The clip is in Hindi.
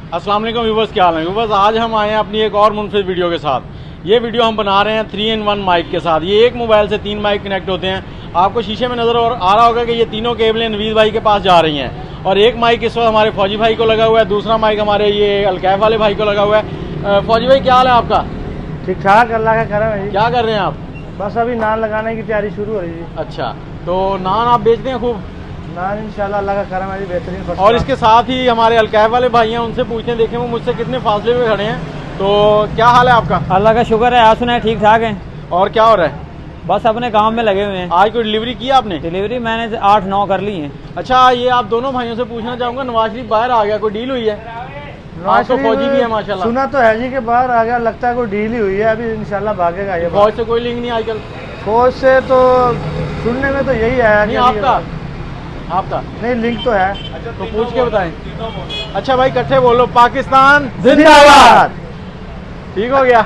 अस्सलाम वालेकुम व्यूवर्स, क्या हाल है व्यूवर्स। आज हम आए हैं अपनी एक और मुनफिद वीडियो के साथ। ये वीडियो हम बना रहे हैं 3-in-1 माइक के साथ। ये एक मोबाइल से 3 माइक कनेक्ट होते हैं। आपको शीशे में नज़र आ रहा होगा कि ये तीनों केबलें नवीद भाई के पास जा रही हैं और एक माइक इस वक्त हमारे फौजी भाई को लगा हुआ है, दूसरा माइक हमारे ये अलकैफ वाले भाई को लगा हुआ है। फौजी भाई, क्या हाल है आपका? ठीक ठाक, अल्लाह का करम है जी। क्या कर रहे हैं आप? बस अभी नान लगाने की तैयारी शुरू हो रही है। अच्छा, तो नान आप बेचते हैं खूब? नान इंशाल्लाह अल्लाह का करम है जी, बेहतरीन। और इसके साथ ही हमारे अलकैफ वाले भाई हैं, उनसे पूछते हैं, देखें वो मुझसे कितने फासले में खड़े हैं। तो क्या हाल है आपका? अल्लाह का शुक्र है, आप सुनाए ठीक ठाक है। और क्या हो रहा है? बस अपने काम में लगे हुए हैं। आज कोई डिलीवरी की आपने? डिलीवरी मैंने 8-9 कर ली है। अच्छा, ये आप दोनों भाइयों से पूछना चाहूंगा, नवाज शरीफ बाहर आ गया, कोई डील हुई है? आज तो फौजी भी है माशाल्लाह। सुना तो है जी के बाहर आ गया, लगता है कोई डील ही हुई है, अभी इंशाल्लाह भागेगा ये। फौज से कोई लिंक नहीं आजकल? फौज से तो सुनने में तो यही है। नहीं, आपका नहीं, लिंक तो है। तो पूछ के बताएं। अच्छा भाई, इकट्ठे बोलो, पाकिस्तान जिंदाबाद। ठीक हो गया।